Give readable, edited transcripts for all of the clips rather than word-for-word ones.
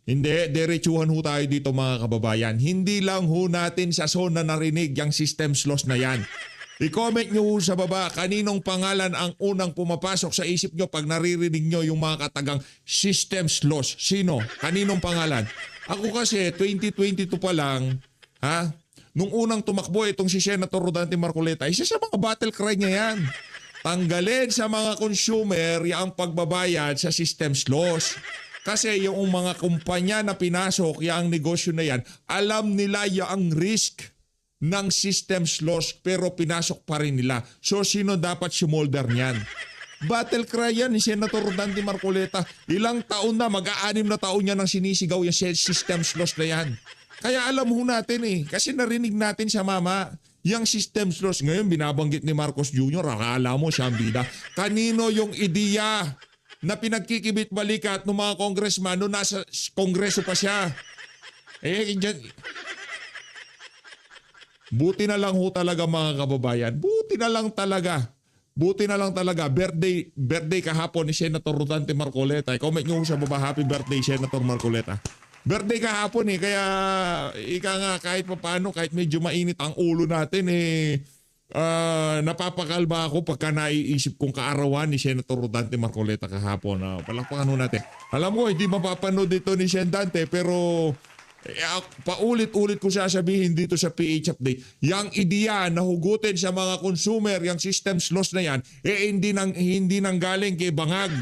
Hindi, diretsuhan ho tayo dito mga kababayan. Hindi lang ho natin sa zona narinig yung systems loss na yan. I-comment nyo ho sa baba kaninong pangalan ang unang pumapasok sa isip nyo pag naririnig nyo yung mga katagang systems loss. Sino? Kaninong pangalan? Ako kasi 2022 pa lang, ha? Nung unang tumakbo itong si Senator Rodante Marcoleta, isa sa mga battle cry niya yan. Tanggalin sa mga consumer yung pagbabayad sa systems loss. Kasi yung mga kumpanya na pinasok, yung negosyo na yan, alam nila yung risk ng systems loss pero pinasok pa rin nila. So sino dapat sumolder niyan? Battle cry yan ni Senator Rodante Marcoleta. Ilang taon na, mag-aanim na taon niya nang sinisigaw yung systems loss na yan. Kaya alam ho natin kasi narinig natin sa mama, yung systems loss ngayon binabanggit ni Marcos Jr., akala mo siya ang bida. Kanino yung ideya na pinagkikibit-balikat ng mga congressman noong nasa kongreso pa siya? Buti na lang ho talaga mga kababayan. Buti na lang talaga. Birthday kahapon ni Senator Rodante Marcoleta. Comment nyo sa baba, happy birthday Senator Marcoleta. Birthday kahapon kaya ika nga kahit paano, kahit medyo mainit ang ulo natin napapakalma ako pagka naiisip kong kaarawan ni Senator Rodante Marcoleta kahapon. Palakpakan natin. Alam mo, hindi mapapanood dito ni Sen Dante pero paulit-ulit ko sasabihin dito sa PH Update. Yang ideya na hugutin sa mga consumer, yung systems loss na yan, hindi nang galing kay Bangag.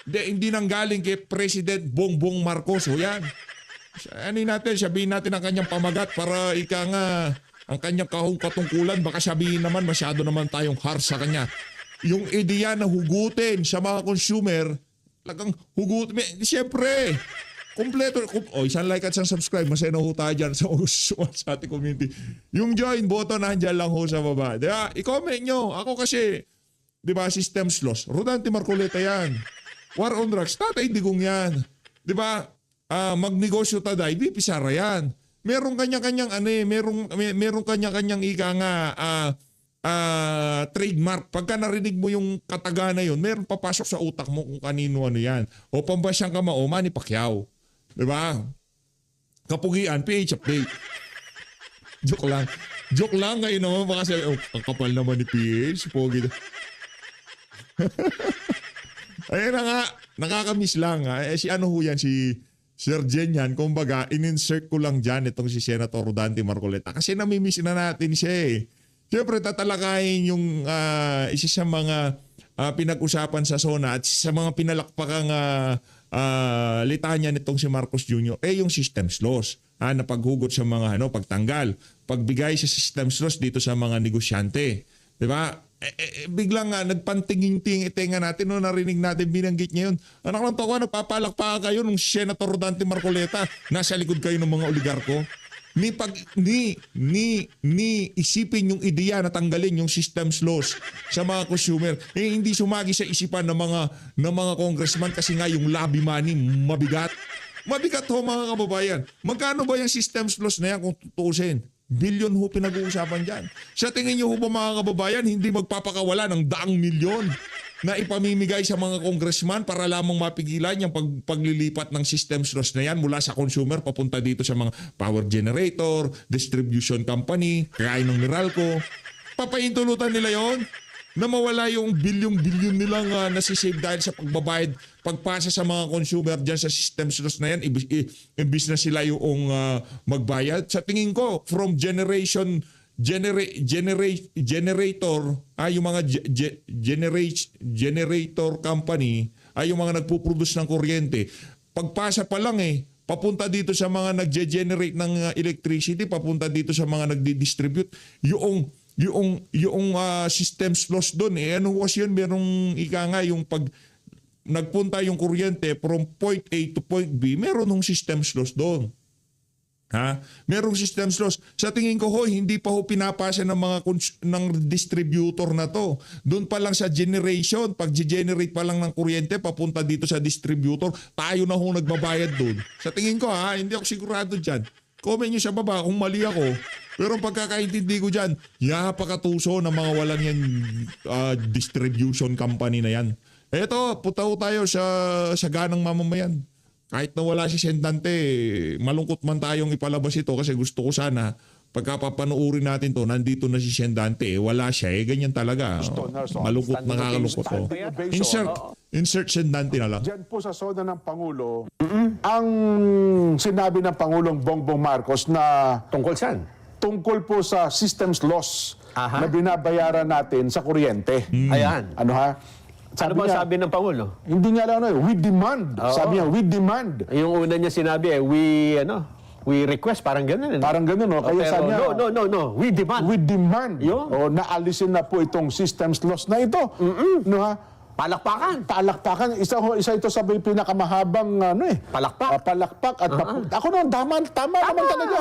Hindi nang galing kay President Bongbong Marcos. O yan. Sabihin natin ang kanyang pamagat para ika nga ang kanyang katungkulan, baka sabihin naman masyado naman tayong harsh sa kanya. Yung ideya na hugutin sa mga consumer, talagang hugutin. Siyempre, kompleto. Isang like at isang subscribe. Masaya na ho tayo dyan sa ating community. Yung join button nandiyan lang ho sa baba. Diba? I-comment nyo. Ako kasi, diba, systems loss. Rodante Marcoleta yan. War on drugs. Tatay Digong yan. Diba? Magnegosyo taday. VP Sara yan. Merong kanya-kanyang merong kanya-kanyang ika nga trademark. Pagka narinig mo yung kataga na yun, meron papasok sa utak mo kung kanino yan. O pambasyang kamao, Manny Pacquiao. Diba? Kapugian, PH Update. Joke lang kayo naman. Baka sabi, ang kapal naman ni PH. Pogi. Ayun na nga, nakakamiss lang. Si ano ho yan, si Sir Jen yan, kumbaga, in-insert ko lang dyan itong si Senator Rodante Marcoleta. Kasi namimiss na natin siya Siyempre, tatalakayin yung isa sa mga pinag-usapan sa SONA at sa mga pinalakpakang litanya nitong si Marcos Jr. Yung systems loss. Na paghugot sa mga pagtanggal, pagbigay sa systems loss dito sa mga negosyante. Diba? Biglang nagpantingin-tinga natin narinig natin binanggit niya yun. Anak lang to ko, nagpapalakpakan kayo nung Senator Rodante Marcoleta. Nasa likod kayo ng mga oligarko. Ni isipin yung ideya na tanggalin yung systems loss sa mga consumer. Hindi sumagi sa isipan ng mga congressman kasi nga yung lobby money mabigat. Mabigat ho mga kababayan. Magkano ba yung systems loss na yan kung tutuusin? Bilyon ho pinag-uusapan dyan. Sa tingin nyo ho ba mga kababayan, hindi magpapakawala ng daang milyon na ipamimigay sa mga congressman para lamang mapigilan yung paglilipat ng systems loss na yan mula sa consumer papunta dito sa mga power generator, distribution company, kaya ng Meralco. Papahintulutan nila yon na mawala yung bilyong-bilyon nilang nasisave dahil sa pagbabayad, pagpasa sa mga consumer dyan sa systems loss na yan, imbis na sila yung magbayad. Sa tingin ko, from generator, yung mga generator company, ay yung mga nagpuproduce ng kuryente, pagpasa pa lang papunta dito sa mga nagge-generate ng electricity, papunta dito sa mga nagdi-distribute, yung systems loss doon ano was yun, merong ika nga yung pag nagpunta yung kuryente from point A to point B, meron ng systems loss doon. Merong systems loss. Sa tingin ko hindi pa pinapasa ng mga ng distributor na to. Doon pa lang sa generation, pag generate pa lang ng kuryente papunta dito sa distributor, tayo na nagbabayad doon. Sa tingin ko hindi ako sigurado diyan. Comment nyo sa baba kung mali ako. Pero pagkakaintindi ko dyan, yapakatuso ng mga walang yan distribution company na yan. Eto, putaw tayo sa ganang mamamayan. kahit na wala si Sendante, malungkot man tayong ipalabas ito kasi gusto ko sana pagkapapanuurin natin to, nandito na si Sendante, wala siya, ganyan talaga. Malungkot, nakakalungkot to. Insert Sendante na lang. Diyan po sa zona ng Pangulo, ang sinabi ng Pangulong Bongbong Marcos na Tungkol saan? tungkol po sa systems loss Aha. na binabayaran natin sa kuryente. Ayan. Ano ha? Ano ba sabi ng Pangulo? Hindi nga lang we demand. Sabi niya, we demand. Yung una niya sinabi, we request, parang gano'n. Parang ganun, no? Kaya Pero sabi niya, no, we demand. we demand. Yun. O, naalisin na po itong systems loss na ito. No ha? Palakpakan. Palakpakan. Isa ito sa pinakamahabang Palakpak. palakpak. At ako noon, tama naman talaga.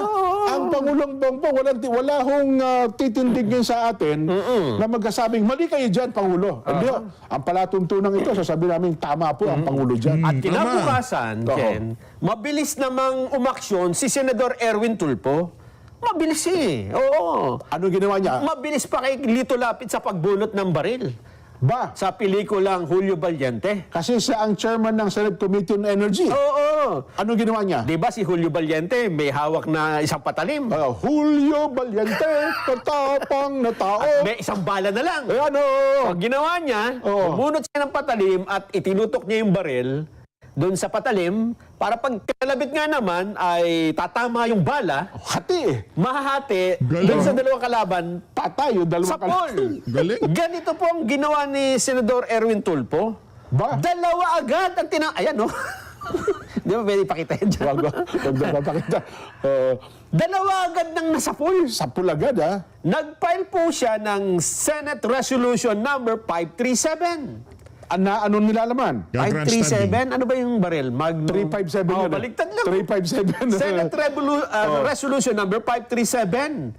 Ang Pangulong Bongbong, wala hong titindig sa atin na magkasabing, mali kayo dyan, Pangulo. Hindi, ang palatuntunan ito, sasabihin namin, tama po ang Pangulo dyan. At kinabukasan, Ken, mabilis namang umaksyon si Senador Erwin Tulfo. Mabilis Oo. Ano ginawa niya? Mabilis pa kay Lito Lapid sa pagbunot ng baril. Ba? Sa pelikulang Julio Valiente. Kasi siya ang chairman ng Senate Committee on Energy. Oo. Ano ginawa niya? Di ba si Julio Valiente may hawak na isang patalim? Julio Valiente, katapang na tao. May isang bala na lang. Ano? Ang ginawa niya, Oo. bumunot siya ng patalim at itinutok niya yung baril doon sa patalim para pag kalabit nga naman ay tatama yung bala, Hati. mahahati Galing. doon sa dalawang kalaban Patay yung sa dalawang poll. Galing. Ganito po ang ginawa ni Senador Erwin Tulfo. Ba? Dalawa agad ang Ayan, no? Di ba pwede ipakita yan dyan? Wag na papakita. Dalawa agad nang nasa poll. Sa pulagad, ha? Nag-file po siya ng Senate Resolution number 537. Ano nilalaman? Yung grandstanding. 537? Ano ba yung baril? Magnum? 357 Oh, yun. baligtad lang. 357. Senate Resolution number 537.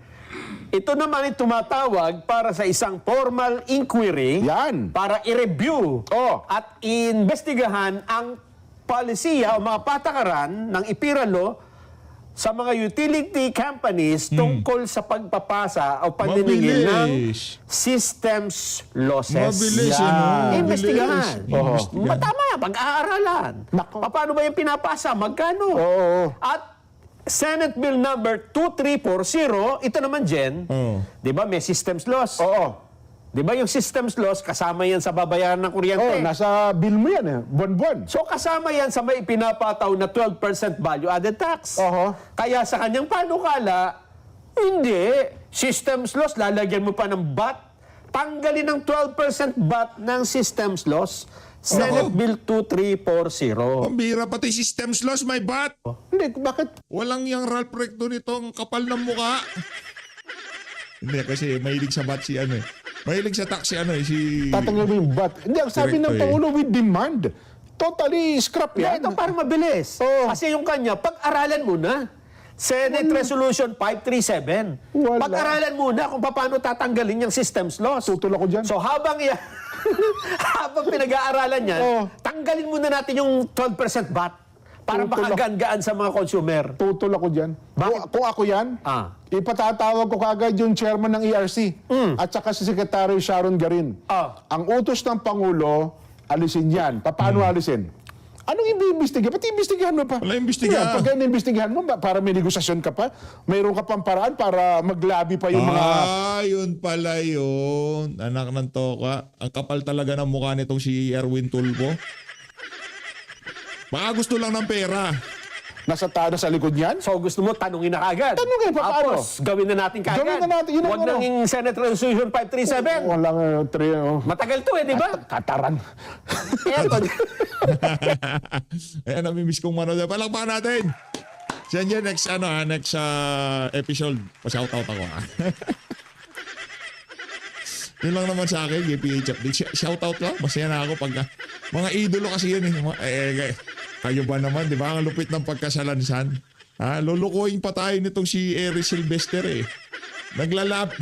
Ito naman ay tumatawag para sa isang formal inquiry Yan. para i-review at iimbestigahan ang palisiya o mga patakaran ng IPIRA sa mga utility companies tungkol sa pagpapasa o paniningil ng Mabilis. systems losses. Mabilis, Yan. ano? Imbestigahan. Mabilis. Tama, pag-aaralan. Nako. Paano ba yung pinapasa? Magkano? Oo. At Senate Bill number 2340, ito naman, Jen, Oo. di ba may systems loss? Oo. Di ba yung systems loss, kasama yan sa babayaran ng kuryente? Nasa bill mo yan, buwan-buwan. So kasama yan sa may pinapataw na 12% value added tax. Oho. Kaya sa kanyang panukala, hindi. Systems loss, lalagyan mo pa ng VAT. Tanggalin ng 12% VAT ng systems loss. Senate Nako. Bill 2340. Pambira, pati systems loss, may bat. Hindi, bakit? Walang yung Ralph Recto nito, ang kapal ng muka. Hindi, kasi mahilig sa bat si ano eh. Mahilig sa tax si ano eh, si... Tatanggal mo yung bat. Hindi, ang sabi ng Direkto Pangulo, we demand. Totally scrap Yeah, yan. ito parang mabilis. Oo. Kasi yung kanya, pag-aralan muna. Senate Resolution 537. Wala. Pag-aralan muna kung paano tatanggalin yung systems loss. Tutol ako dyan. So habang habang pinag-aaralan yan, Oo. tanggalin muna natin yung 12% VAT para Tutol ako. makagaan sa mga consumer. Tutol ako dyan. Kung ako yan, ipatatawag ko kagad yung chairman ng ERC at saka si Secretary Sharon Garin. Ang utos ng Pangulo, alisin yan. Paano alisin? Anong imbestigahan? Pati imbestigahan mo pa. Wala imbestigahan. Yeah, pag imbestigahan mo, para may negosasyon ka pa, mayroon ka pang paraan para maglabi pa yung mga... Yun pala yun. Anak ng toka. Ang kapal talaga ng mukha nitong si Erwin Tulfo. Baka gusto lang ng pera. Nasa sa likod niyan? So gusto mo, tanungin na kagad. Tanungin, paano? Tapos, gawin na natin kagad. Gawin na natin, yun ang Huwag ano. nang yung Senate Resolution 537. Walang Matagal to di ba? kataran. Eto. Ayan, namimiss kong manood. Palakpakan natin. Yan yan, next episode. Pa-shoutout ako ha. Yun lang naman sa akin, GPH update. Shoutout lang. Masaya na ako pag mga idolo kasi yan eh. Kayo ba naman, di ba? Ang lupit ng pagkasalansan. Lulukuhin pa tayo nitong si Eric Sylvester eh. Naglalap.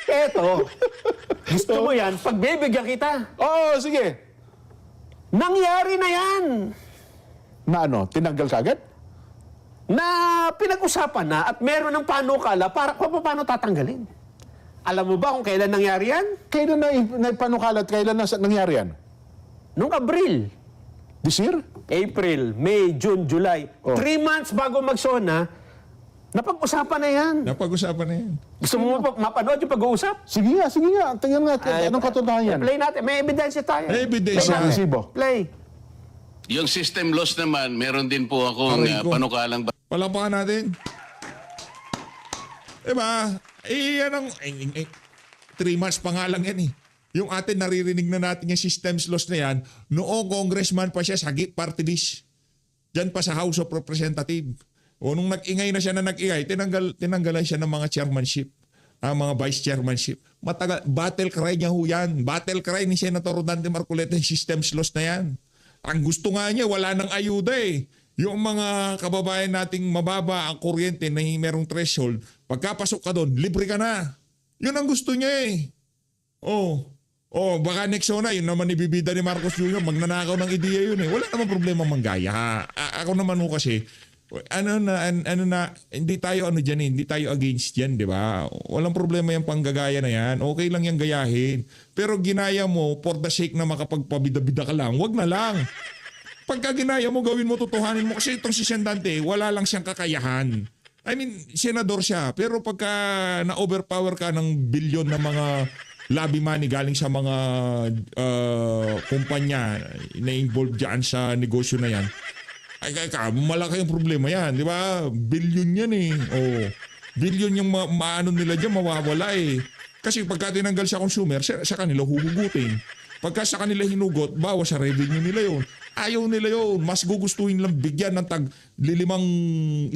Eto. Gusto mo yan, pagbibigyan kita. Oo, sige. Nangyari na yan. Na ano, tinanggal kagad? Na pinag-usapan na at meron ng panukala para kung paano tatanggalin. Alam mo ba kung kailan nangyari yan? Kailan na ipanukalat? Kailan na nangyari yan? Noong Abril. This year? April, May, June, July. 3 months bago mag-SONA, napag-usapan na yan. Napag-usapan na yan. Gusto mo mapanood yung pag-uusap? Sige nga. Tingnan nga. Anong katotohanan yan? Play natin. May ebidensya tayo. May ebidensya. Sa resibo. Play. Yung system loss naman, meron din po akong Aray ko. panukalang Palampakan natin. Diba? Yan ang... 3 months pa nga lang yan eh. Yung atin, naririnig na natin yung systems loss na yan, noong congressman pa siya sa party list. Diyan pa sa House of Representatives. O nung nag-ingay na siya na nag-ingay, tinanggalan siya ng mga chairmanship, mga vice chairmanship. Matagal, battle cry niya ho yan. Battle cry ni Senator Dante Marcoleta yung systems loss na yan. Ang gusto nga niya, wala nang ayuda eh. Yung mga kababayan nating mababa ang kuryente na merong threshold, pagkapasok ka doon, libre ka na. Yun ang gusto niya eh. Baka next na, yun naman ibibida ni Marcos Jr., magnanakaw ng ideya yun eh. Wala naman problema manggaya. Ako naman ho kasi, hindi tayo hindi tayo against yan, di ba? Walang problema yung panggagaya na yan. Okay lang yung gayahin. Pero ginaya mo for the sake na makapagpabida-bida ka lang, wag na lang. Pagka ginaya mo, gawin mo, tutuhanin mo. Kasi itong si Sendante, wala lang siyang kakayahan. I mean, senador siya. Pero pagka na-overpower ka ng bilyon na mga lobby money galing sa mga kumpanya na involved dyan sa negosyo na yan, malaki yung problema yan, di ba? Billion yan eh. Billion yung maano nila dyan, mawawala eh. Kasi pagka tinanggal sa consumer, sa kanila huhugutin. Pagka sa kanila hinugot, bawas sa revenue nila yun. Ayaw nila yun. Mas gugustuhin lang bigyan ng tag 100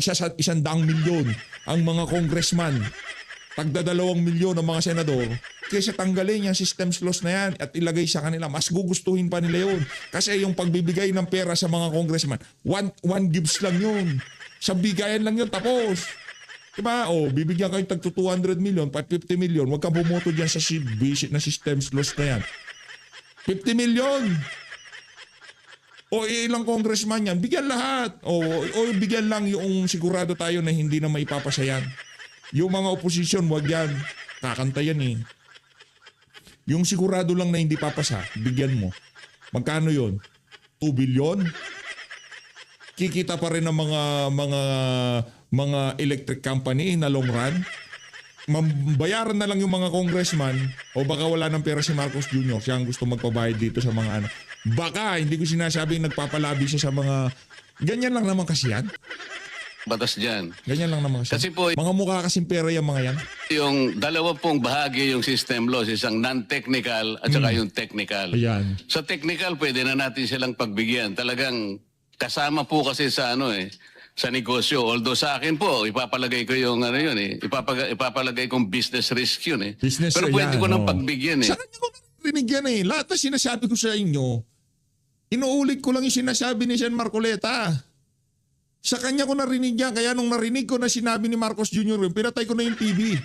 milyon ang mga congressman. Tagda 2 milyon ang mga senador. Kaysa tanggalin yung systems loss na yan at ilagay sa kanila, mas gugustuhin pa nila yun. Kasi yung pagbibigay ng pera sa mga congressman, one gives lang yun. Sa bigayan lang yun, tapos. Diba? Bibigyan kayo tag 200 million, 50 million, huwag kang bumoto dyan sa basic na systems loss na yan. 50 million. Ilang congressman yan, bigyan lahat. Bigyan lang yung sigurado tayo na hindi na maipapasa yan. Yung mga opposition, wag yan. Kakanta yan eh. Yung sigurado lang na hindi papasa, bigyan mo. Magkano yon? 2 billion? Kikita pa rin ng mga electric company na long run. Bayaran na lang yung mga congressman o baka wala ng pera si Marcos Jr. Siya ang gusto magpabayad dito sa mga ano. Baka, hindi ko sinasabing nagpapalabi siya sa mga... Ganyan lang naman kasi yan. batas dyan. Ganyan lang naman kasi. Kasi po, Mga mukha kasing pera yung mga yan. yung dalawa pong bahagi yung system laws, isang non-technical at saka yung technical. Ayan. Sa technical, pwede na natin silang pagbigyan. Talagang kasama po kasi sa sa negosyo. Although sa akin po, ipapalagay ko yung ipapalagay kong business risk yun eh. Business, Pero pwede ayan, ko nang oh. pagbigyan eh. Sa kanya ko narinig yan eh. Lahat na sinasabi ko sa inyo, inuulit ko lang yung sinasabi ni Sen Marcoleta. Sa kanya ko narinig yan. Kaya nung narinig ko na sinabi ni Marcos Jr., pinatay ko na yung TV.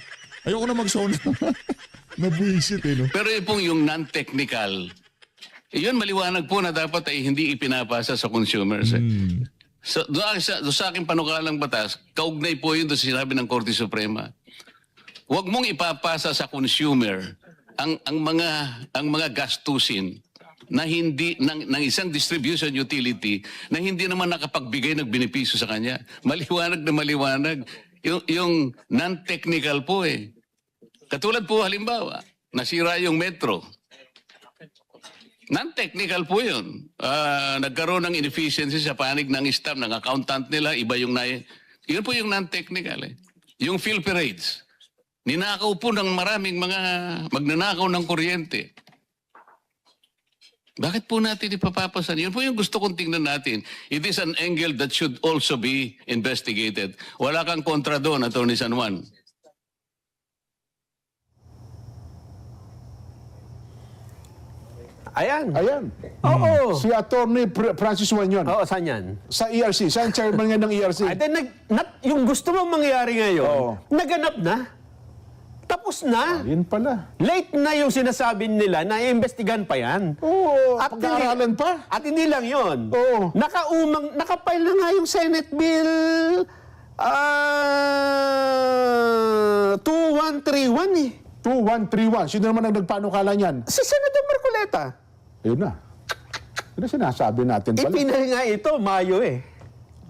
Ayoko na mag-sona. Nabuisit eh, no? Pero yung non-technical, yun maliwanag po na dapat ay hindi ipinapasa sa consumers. So, doon sa aking panukalang batas, kaugnay po yun doon sa sinabi ng Korte Suprema. Huwag mong ipapasa sa consumer ang mga gastusin na hindi ng isang distribution utility na hindi naman nakapagbigay ng benepisyo sa kanya. Maliwanag na maliwanag. Yung non-technical po eh. Katulad po halimbawa, nasira yung metro. Non-technical po yun. Nagkaroon ng inefficiency sa panig ng staff, ng accountant nila, iba yung yun po yung non-technical eh. Yung filthy rates. Ninakaw po ng maraming mga magnanakaw ng kuryente. Bakit po natin ipapapasan? Yun po yung gusto kong tingnan natin. It is an angle that should also be investigated. Wala kang kontra doon, Atty. San Juan. Ayan. Ayan. Oo. Si Attorney Francis Juan yun. Oo, saan yan? Sa ERC. Siya ang chairman nga ng ERC. Ay, then, yung gusto mong mangyari ngayon, Oo. naganap na. Tapos na. Yun pala. Late na yung sinasabi nila na iimbestigan pa yan. Oo, At pag-aaralan pa. At hindi lang yon. Oo. Nakapile na nga yung Senate Bill 2131 eh. 2131. Sino naman ang nagpanukala niyan? Si Senator Marcoleta. Ayun na. Ano sinasabi natin pala? Ipinal nga ito, Mayo eh.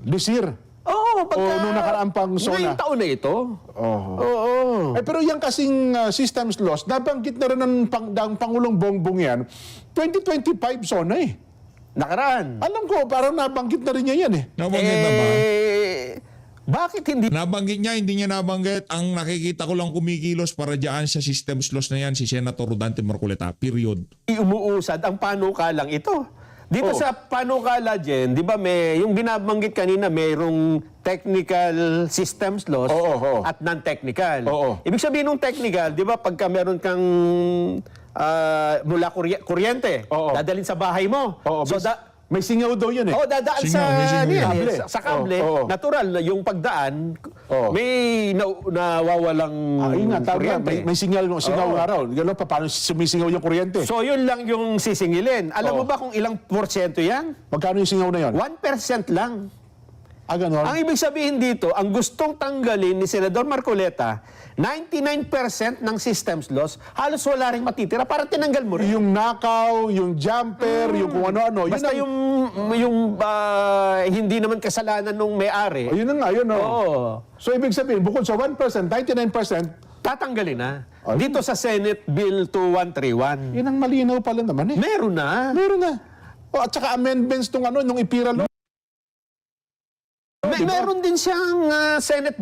This year. Oo, pagka... nung nakaraang pang SONA. Ngayong taon na ito. Oo. Pero yung kasing systems loss, nabanggit na rin ng Pangulong Bongbong yan, 2025 SONA eh. Nakaraan. Alam ko, parang nabanggit na rin niya yan eh. Nabanggit na ba? Bakit hindi Nabanggit niya, hindi niya nabanggit. Ang nakikita ko lang kumikilos para dyan sa systems loss na yan, si Senator Rodante Marcoleta. Period. umuusad ang panukalang ito? Dito sa panukala, Jen, di ba yung binabanggit kanina, mayroong technical systems loss at non-technical. Ibig sabihin ng technical, di ba pagka meron kang mula kuryente, dadalhin sa bahay mo. So May singaw daw yan eh. dadaan May singaw yan. Kable. sa kable, natural na yung pagdaan, may nawawalang Ayun nga, tama. kuryente. May singaw nga raw. Gano'n pa, paano sumisingaw yung kuryente? So yun lang yung sisingilin. Alam mo ba kung ilang porsyento yan? Magkano yung singaw na yun? 1% lang. Gano'n? Ang ibig sabihin dito, ang gustong tanggalin ni Senador Marcoleta, 99% ng systems loss, halos wala rin matitira. Para tinanggal mo rin. Yung nakaw, yung jumper, yung kung ano-ano. Basta yung hindi naman kasalanan nung may-ari. Yun na nga, yun. Oo. So, ibig sabihin, bukod sa 1%, 99%, Tatanggalin na. Dito sa Senate Bill 2131. yun ang malinaw pala naman eh. Meron na. Meron na. At saka amendments nung IPIRA law. Meron din siyang Senate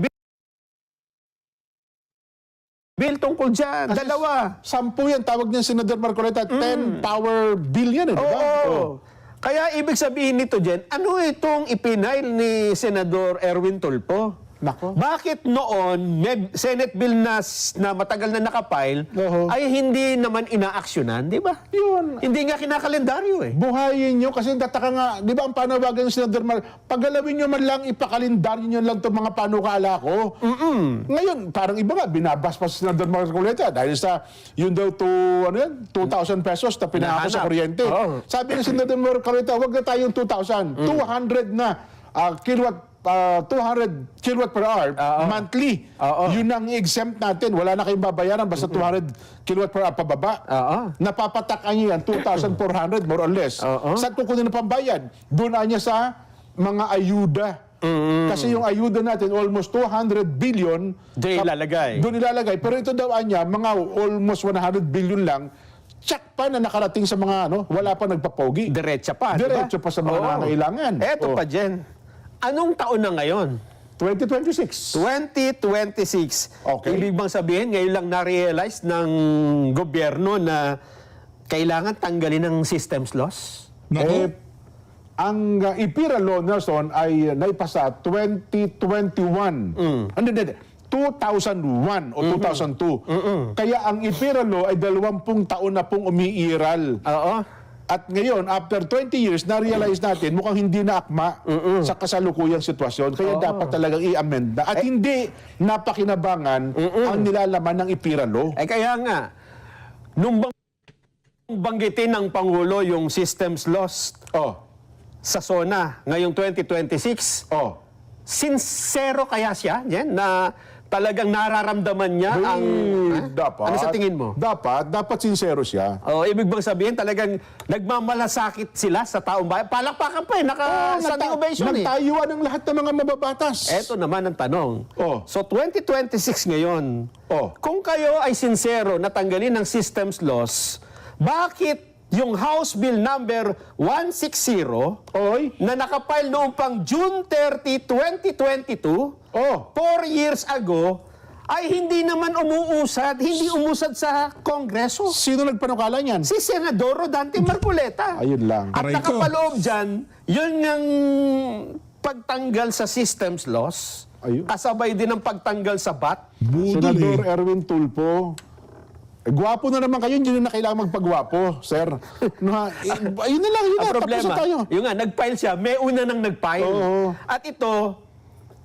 Bill tungkol dyan. Dalawa. 10 yan, tawag niya Senador Marcoleta, 10 power bill yan eh, di ba? Oo. Kaya ibig sabihin nito, Jen, ano itong ipinail ni Senador Erwin Tulfo? Nako. Bakit noon, may Senate bill na matagal na nakapile, ay hindi naman inaaksyonan, di ba? Yun. Hindi nga kinakalendaryo eh. Buhayin nyo kasi tataka nga, di ba ang panawagan ng Senador pagalawin nyo man lang, ipakalendaryo nyo lang itong mga panukala ko. Ngayon, parang iba nga, binabaspas si Senador Marcoleta dahil sa yun daw 2,000 pesos na pinangako sa Nahanap. kuryente. Sabi ni Senador Marcoleta, wag na tayong 2,000, 200 na kilowatt 200 kilowatt per hour monthly. Yun ang exempt natin. Wala na kayong babayaran basta 200 kilowatt per hour pababa. Napapatakan niya yan 2,400 more or less. Saan kukunin ng pambayad? Doon na niya sa mga ayuda. Kasi yung ayuda natin almost 200 billion Doon ilalagay. Doon ilalagay. Pero ito daw niya mga almost 100 billion lang. Tsak pa na nakarating sa mga wala pa nagpapogi. Diretsa pa, di ba? Diretso pa sa mga nangangailangan. Eto pa, Jen. Anong taon na ngayon? 2026. 2026. Okay. Ibig bang sabihin, ngayon lang na-realize ng gobyerno na kailangan tanggalin ng systems loss? Nako. Ang IPIRA law, Nelson, ay naipasa 2021. Hindi. 2001 o 2002. Kaya ang IPIRA law ay 20 taon na pong umiiral. Oo. At ngayon, after 20 years, na-realize natin mukhang hindi na akma sa kasalukuyang sitwasyon. Kaya dapat talagang i-amend na. At hindi napakinabangan ang nilalaman ng IPIRA law. Kaya nga, nung banggitin ng Pangulo yung systems loss sa SONA ngayong 2026, sincero kaya siya, Jen, na talagang nararamdaman niya ang... Dapat. Ano sa tingin mo? Dapat sincero siya. Ibig bang sabihin talagang nagmamalasakit sila sa taong bayan? Palakpakan pa naka-standing ovation Nagtayuan ang lahat ng mga mababatas. Eto naman ang tanong. So 2026 ngayon, kung kayo ay sincero na tanggalin ng systems loss, bakit yung House Bill number 160 na nakapile noong pang June 30, 2022, 4 years ago, ay hindi naman hindi umusad sa Kongreso. Sino nagpanukala niyan? Si Senador Rodante Marcoleta. Ayun lang. At Aray ko. nakapaloob dyan, yun ang pagtanggal sa systems loss, Ayun. kasabay din ang pagtanggal sa BAT. Senador Erwin Tulfo. Gwapo na naman kayo, hindi na kailangan magpagwapo, sir. Ayun na lang, Ang tapos problema, na tayo. yung nga, nag-file siya, may una nang nag-file. At ito,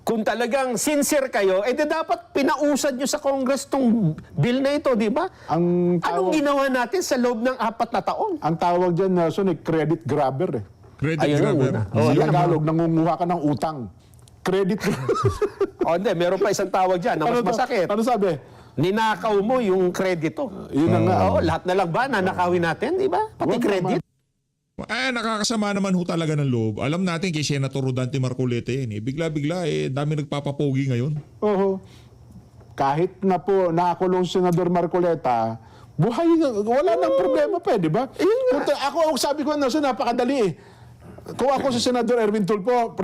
kung talagang sincere kayo, dapat pinausad nyo sa Congress tong bill na ito, di ba? Anong ginawa natin sa loob ng 4 na taon? Ang tawag dyan, Nelson, credit grabber. Credit Ayun ang grabber. una. Sa Tagalog, nangunguha ka ng utang. Credit Hindi, meron pa isang tawag dyan na mas masakit. Ano sabi? Ninakaw mo yung kredito. Yun na nga. Lahat na lang ba nanakawin natin, di ba? Pati Wag credit. Nakakasama naman ho talaga ng loob. Alam natin kay Senator Rodante Marcoleta yan. Bigla-bigla, dami nagpapapogi ngayon. Oo. Kahit na po nakakulong si Senador Marcoleta, buhay nga, wala nang problema pa, di ba? Ako, sabi ko na, napakadali eh. Kung ako si Senador Erwin Tulfo,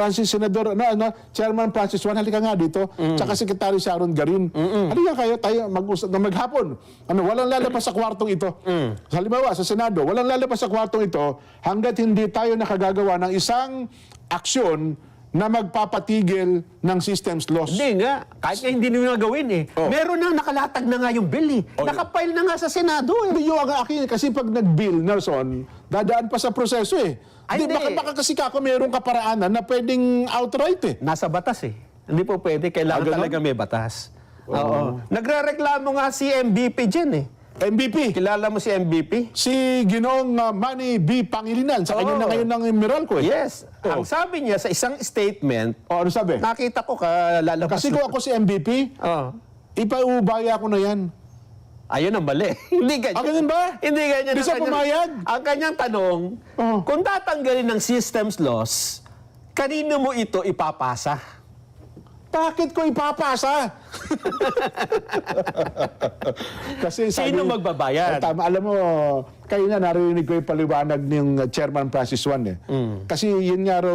Chairman Francis Juan, halika nga dito, tsaka Secretary Sharon Garin. Halika kayo, tayo mag-usap na maghapon. Walang lalabas sa kwartong ito. Halimbawa, sa Senado, walang lalabas sa kwartong ito hanggat hindi tayo nakagagawa ng isang aksyon na magpapatigil ng systems loss. Hindi nga. Kahit nga hindi nyo gawin eh. Meron na, nakalatag na nga yung bill eh. Nakapile na nga sa Senado eh. Hindi yung akin, kasi pag nag-bill, Nelson, dadaan pa sa proseso eh. Ay, Di, hindi. baka kasi kako mayroong kaparaanan na pwedeng outright eh. Nasa batas eh. Hindi po pwede. Kailangan ganon? talaga may batas. Oo. Nagre-reklamo nga si MVP dyan eh. MVP, Kilala mo si MVP? si Ginoong Manny B. Pangilinan, sa kanya na ngayon ng Meralco eh. Yes. Ang sabi niya sa isang statement, Ano sabi? nakita ko lalabas. Kasi kung ako si MVP, ipaubaya ko na yan. Ayun ang mali. Hindi ganyan. Ganun ba? Hindi ganyan. Di ang siya kanyang- pumayag? Ang kanyang tanong, kung tatanggalin ng systems loss, kanino mo ito ipapasa? Bakit ko ipapasa? Kasi Sino magbabayad? Tama, alam mo, kayo na narinig ko yung paliwanag ng Chairman Francis Juan eh. Kasi yun nga raw,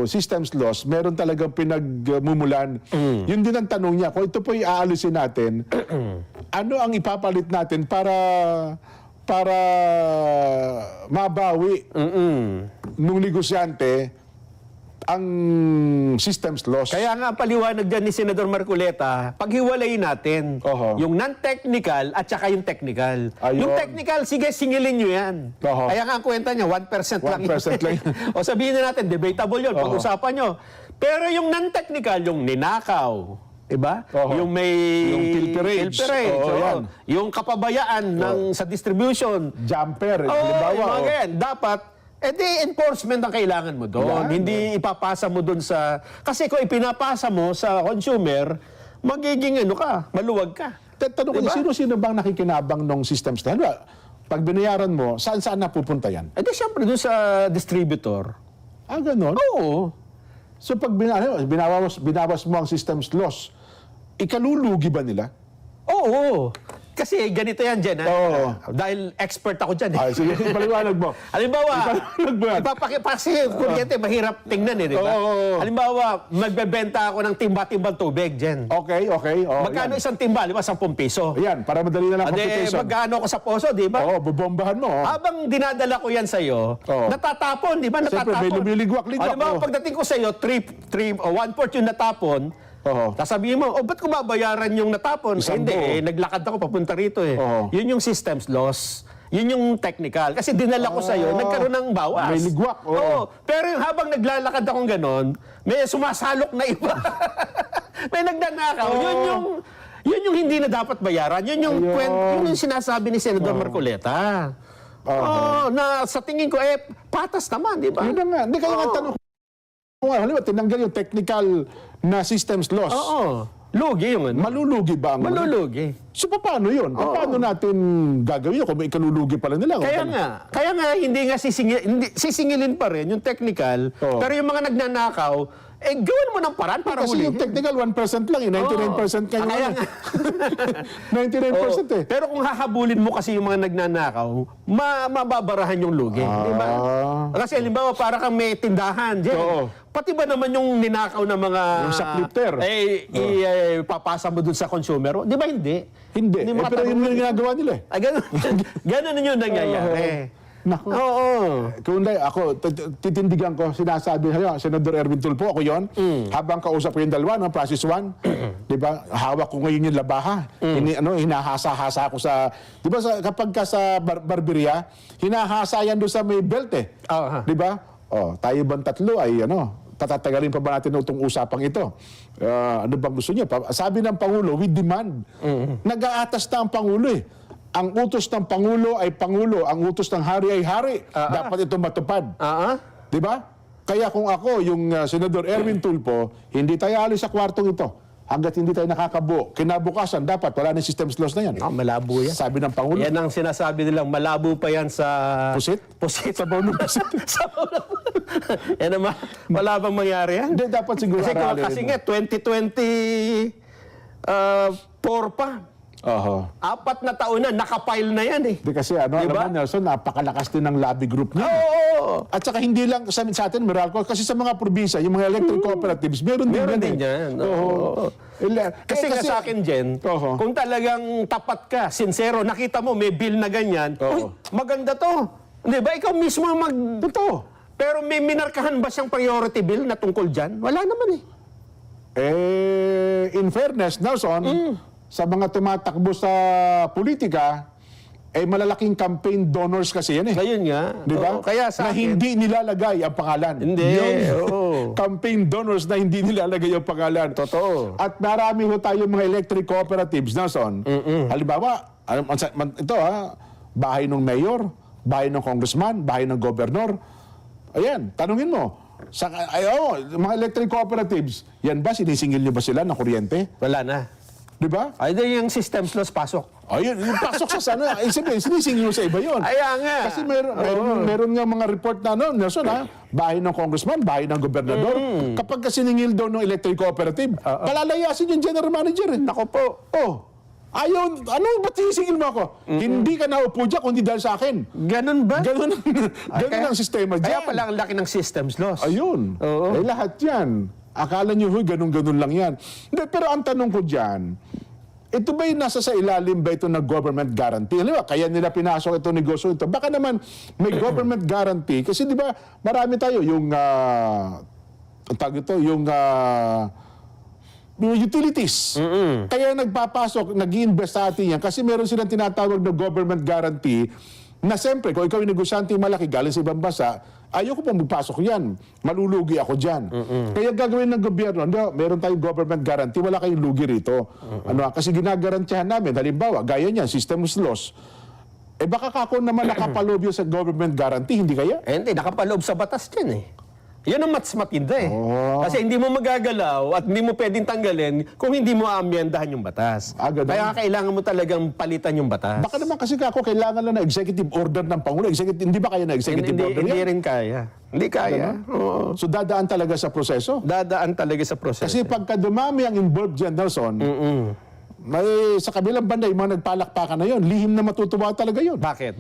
systems loss, meron talagang pinagmumulan. Yun din ang tanong niya, kung ito po iaalisin natin, ano ang ipapalit natin para mabawi nung negosyante ang systems loss. Kaya nga ang paliwanag dyan ni Senador Marcoleta, paghiwalayin natin Oho. yung non-technical at saka yung technical. Ayun. Yung technical, sige, singilin nyo yan. Oho. Kaya nga ang kwenta niya, 1% lang 1% lang yun. O sabihin na natin, debatable yun, Oho. pag-usapan nyo. Pero yung non-technical, yung ninakaw, diba? Oho. Yung may... Yung pilferage. Oo, oo. yan. Yung kapabayaan sa distribution. Jumper, Oo, halimbawa. yung mga oh. ganyan. Dapat, enforcement ang kailangan mo doon. Yan. Hindi ipapasa mo doon sa... Kasi kung ipinapasa mo sa consumer, magiging maluwag ka. Tanong ko, Diba? sino-sino bang nakikinabang ng systems na? Ano, pag binayaran mo, saan napupunta yan? Di syempre doon sa distributor. Ganon? Oo. So pag binawas mo ang systems loss, ikalulugi ba nila? Oo. Kasi ganito yan, Jen. Oo. Dahil expert ako dyan. Ay, sige, paliwanag mo. Halimbawa, Ipaliwanag mo yan. kasi kuryente, mahirap tingnan di ba? Oo. Halimbawa, magbebenta ako ng timba-timbang tubig, Jen. Okay. Oh, Magkano yan. isang timba? 10 piso. Yan, para madali na lang computation. Magkano ko sa poso, di ba? Oo, bubombahan mo. Habang dinadala ko yan sa'yo, Oo. natatapon, di ba? Siyempre, Natatapon. may lumiligwak-ligwak, Halimbawa, oo. pagdating ko sa'yo, 1/4 yung natapon, Oo. sasabihin mo, ba't ko babayaran yung natapon? Isang Hindi, buo. naglakad ako papunta rito eh. Oo. Yun yung systems loss. Yun yung technical. Kasi dinala ko sa'yo, nagkaroon ng bawas. May ligwak, oo. Pero yung habang naglalakad akong ganon, may sumasalok na iba. May nagnanakaw. Yun yung hindi na dapat bayaran. Yun yung, yun yung sinasabi ni Senador Marcoleta. Na sa tingin ko, patas naman, di ba? Yun na nga. Hindi kaya nga tanong ko, halimbawa, tinanggal yung technical na systems loss. Oo. Lugi yung Malulugi ba ang Malulugi. So paano yun? Paano natin gagawin yun kung may ikalulugi pala nila? Kaya nga hindi nga sisingilin pa rin yung technical, Oo. pero yung mga nagnanakaw, gawin mo ng paraan para Kasi hulihin. yung technical 1% lang, 99% kayo. Kaya nga. 99% eh. Pero kung hahabulin mo kasi yung mga nagnanakaw, mababarahan yung lugi. Di ba? Kasi halimbawa, para kang may tindahan, Jen. Oo. Pati ba naman yung ninakaw na mga... Yung shoplifter. Papasa mo dun sa consumer? Di ba hindi? Hindi. Pero makatanong yun yung ginagawa nila eh. Ganun yung nangyayari. Naku. Oo. Kung hindi, ako, titindigan ko, sinasabi, Senador Erwin Tulfo, ako yon. Habang kausap ko yung dalawa, no, Francis Juan, di ba, hawak ko ngayon yung labaha. Hinahasa-hasa ko sa, di ba, kapag ka sa barberia, hinahasa yan doon sa may belt eh. Di ba? Tayo bang tatlo ay, tatatagalin pa ba natin itong usapang ito? Ano bang gusto niya? Sabi ng Pangulo, we demand. Nag-aatas na ang Pangulo eh. Ang utos ng Pangulo ay Pangulo, ang utos ng Hari ay Hari. Dapat ito matupad. Di ba? Kaya kung ako, yung Senador Erwin Tulfo, hindi tayo alis sa kwartong ito hanggat hindi tayo nakakabuo, kinabukasan dapat wala na systems loss na yan. Malabo yan. Sabi ng Pangulo. Yan ang sinasabi nilang malabo pa yan sa... Pusit? Pusit. Sa bono pusit. Sa bono. Yan naman, wala bang mangyari yan? Hindi, dapat siguro aralin Kasi mo. nga, 2024 pa. Oho. 4 na taon na, nakapile na yan eh. Hindi kasi ano, Diba? alam mo Nelson, napakalakas din ng lobby group niya. Oo. At saka hindi lang sa atin, Meralco, kasi sa mga probinsya, yung mga electric cooperatives, meron din Meron yan. din eh. yan. Oo. Kasi nga sa akin, Jen, Oo. kung talagang tapat ka, sincero, nakita mo may bill na ganyan, Oo. uy, maganda to. Di ba? Ikaw mismo Totoo. Pero may minarkahan ba siyang priority bill na tungkol dyan? Wala naman eh. In fairness, Nelson, sa mga tumatakbo sa politika, malalaking campaign donors kasi yan eh. Ngayon nga. Di ba? Oo, kaya sa na akin, hindi nilalagay ang pangalan. Hindi, oo. Campaign donors na hindi nilalagay ang pangalan. Totoo. At marami ho tayong mga electric cooperatives, Nelson. Halimbawa, ito bahay ng mayor, bahay ng congressman, bahay ng gobernador. Ayan, tanungin mo. Mga electric cooperatives, yan ba, sinisingil niyo ba sila ng kuryente? Wala na. Di ba? Ay, di yung systems loss pasok. Ayun, yung pasok sa sana, sabihin, sinisingil sa iba yun. Kaya nga. Kasi meron nga mga report na Nelson bahay ng congressman, bahay ng gobernador. Kapag siningil daw ng electric cooperative, palalayasin yung general manager. Nako po. Ayaw, ba't sinisingil mo ako? Hindi ka naupo dyan, kundi dahil sa akin. Ganun ba? Ganun ang sistema dyan. Kaya pala ang laki ng systems loss. Ayun. Oo. Lahat yan. Akala nyo, ganun-ganun lang yan. Hindi, pero ang tanong ko dyan, ito ba'y nasa sa ilalim ba ito ng government guarantee? Alam mo, kaya nila pinasok ito negosyo ito. Baka naman may government guarantee. Kasi di ba, marami tayo yung, yung utilities. Kaya nagpapasok, nag-i-invest sa atin yan kasi meron silang tinatawag na government guarantee na siyempre, kung ikaw yung negosyante malaki galing sa ibang bansa, ayoko pong magpasok yan. Malulugi ako dyan. Kaya gagawin ng gobyerno, meron tayong government guarantee, wala kayong lugi rito. Kasi ginagarantihan namin, halimbawa, gaya niyan, systems loss. Baka kako naman nakapaloob yun sa government guarantee, hindi kaya? Hindi, nakapaloob sa batas yan eh. Yan ang mas matinda eh. Kasi hindi mo magagalaw at hindi mo pwedeng tanggalin kung hindi mo aamyendahan yung batas. Ganun. Kaya kailangan mo talagang palitan yung batas. Baka naman kasi kako, kailangan lang na executive order ng Pangulo. Hindi ba kaya na executive order Hindi yan? rin kaya. Hindi kaya. Oo. So dadaan talaga sa proseso? Dadaan talaga sa proseso. Kasi pagka dumami ang involved dyan, Nelson, may sa kabilang banda, yung mga nagpalakpakan na yun, lihim na matutuwa talaga yun. Bakit?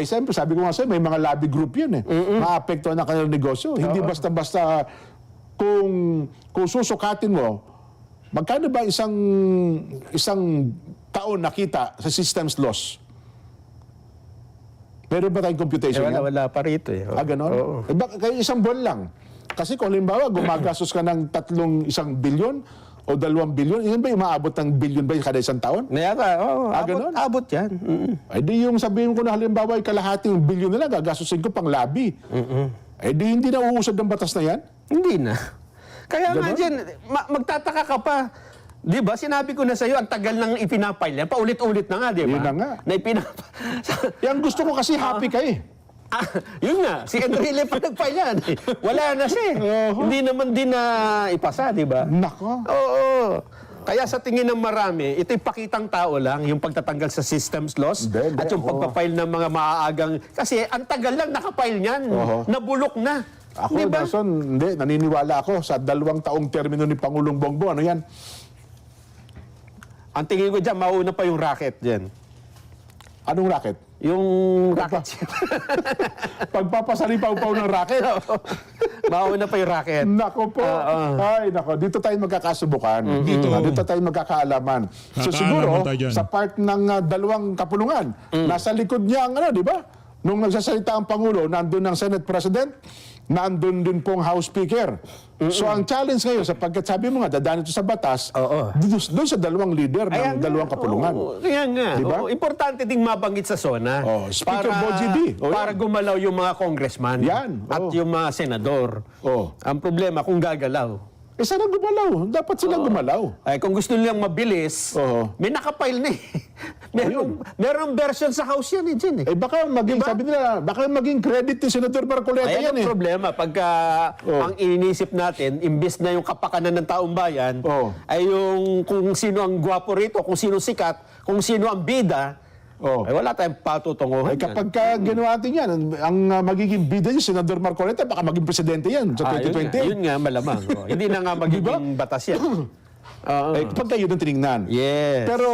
Siyempre, sabi ko nga sa'yo, may mga lobby group yun eh. Maapektuhan ang kanilang negosyo. Hindi basta-basta kung susukatin mo, magkano ba isang taon nakita sa systems loss? Meron ba tayong computation yan? Wala pa rito eh. Ganon? Oo. Kaya isang buwan lang. Kasi kung halimbawa, gumagastos ka ng 1 bilyon o 2 bilyon, yun ba yung maabot ng bilyon ba kada isang taon? Nayata, ganun? abot yan. Di yung sabihin ko na halimbawa, kalahating bilyon na lang, gagastusin ko pang labi. Di hindi na uusad ng batas na yan? Hindi na. Kaya nga Ganon? dyan, magtataka ka pa. Di ba, sinabi ko na sa'yo, ang tagal nang ipinapile yan. Paulit-ulit na nga, di ba? Yun na nga. Yan gusto ko kasi happy ka eh. Yun nga, si Enrile pa nag-file yan. Wala na siya. Hindi naman din na ipasa, di ba? Nako. Oo. Kaya sa tingin ng marami, ito'y pakitang tao lang, yung pagtatanggal sa systems loss Hindi, at yung pagpapile ng mga maaagang... Kasi ang tagal lang nakapile niyan. Nabulok na. Ako, Di ba? Nelson, hindi, naniniwala ako sa 2 taong termino ni Pangulong Bongbong. Ano yan? Ang tingin ko dyan, mauna pa yung racket dyan. Anong racket? Yung racket. Pagpapasalipaw-paw ng racket. Mauna pa yung racket. Nako po. Ay, nako. Dito tayo magkakasubukan. Dito tayo magkakaalaman. So Kakaalaman siguro, tayo dyan. sa part ng 2 kapulungan, nasa likod niya ang di ba? Nung nagsasalita ang Pangulo, nandun ang Senate President, nandun din pong House Speaker. So ang challenge ngayon, sapagkat sabi mo nga, dadaan ito sa batas, doon sa 2 leader ng 2 kapulungan. Kaya nga. Diba? Importante ding mabanggit sa SONA. Speaker Boji D. Para gumalaw yung mga congressman. Yan. At yung mga senador. Ang problema, kung gagalaw. Sana gumalaw. Dapat sila gumalaw. Ay, kung gusto nilang mabilis, may nakapile na eh. Merong version sa House yan, Jen. baka maging, sabi nila, baka maging credit ni Senator Marcoleta Ayan yan ang problema. Pagka ang iniisip natin, imbes na yung kapakanan ng taong bayan, ay yung kung sino ang gwapo rito, kung sino sikat, kung sino ang bida, ay wala tayong patutunguhan. Kapag ginawa natin yan, ang magiging bida niya, Senator Marcoleta, baka maging presidente yan sa 2020. Yun nga, malamang. Hindi na nga magiging batas yan. Kapag kayo nang tinignan. Yes. Pero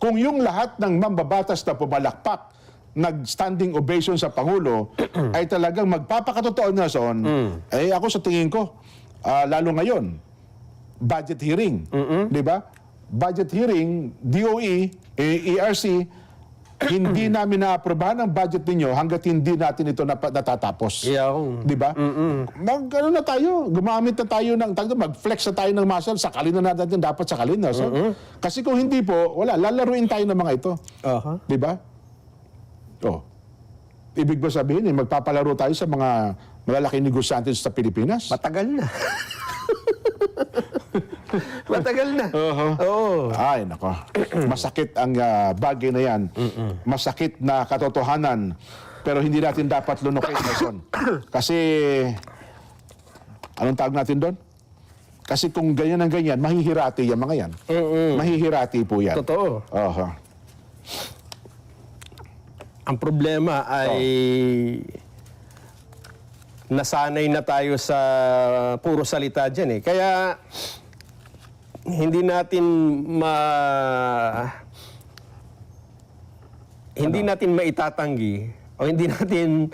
kung yung lahat ng mambabatas na pumalakpak, nag-standing ovation sa Pangulo, ay talagang magpapakatotoo na son, ako sa tingin ko, lalo ngayon, budget hearing. Di ba? Budget hearing, DOE, ERC, hindi namin na-aprobahan ang budget ninyo hanggat hindi natin ito natatapos. Di ba? Ano na tayo? Gumamit na tayo mag-flex na tayo ng muscle, sakalin na natin dapat sakalin na. So, kasi kung hindi po, wala, lalaruin tayo ng mga ito. Di ba? Ibig ba sabihin, magpapalaro tayo sa mga malalaking negosyante sa Pilipinas? Matagal na. Matagal na. Ay, nako. Masakit ang bagay na yan. Masakit na katotohanan. Pero hindi natin dapat lunukin, Nelson. Kasi, anong tawag natin doon? Kasi kung ganyan ang ganyan, mahihirati yung mga yan. Mahihirati po yan. Totoo. Ang problema ay nasanay na tayo sa puro salita dyan eh. Kaya hindi natin maitatanggi o hindi natin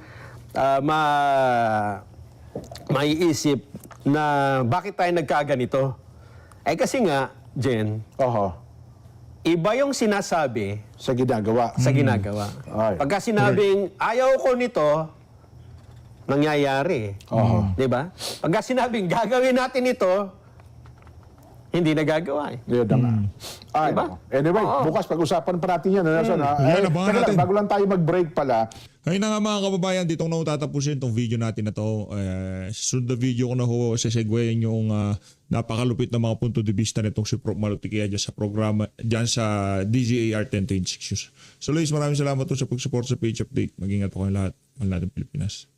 maiisip na bakit tayo nagkaganito. Kasi nga, Jen, iba yung sinasabi Sa ginagawa. sa ginagawa. Ay. Pagka sinabing, ayaw ko nito, nangyayari. Di ba? Pagka sinabing, gagawin natin ito, hindi nagagawa eh. Yun na nga. Ay, Diba? nako. Anyway, bukas pag-usapan pa natin yan. Nelson, Yan, abangan teka lang, natin. bago lang tayo mag-break pala, Ngayon na nga mga kababayan, ditong na tatapusin itong video natin na to. Sunod na video ko na ho, sasegwayin yung napakalupit na mga punto de vista nitong si Prof. Malutikia dyan sa programa, dyan sa DZAR 1026 News. So Luis, maraming salamat po sa pag-support sa page update. Mag-ingat po kayo lahat. Mahal natin Pilipinas.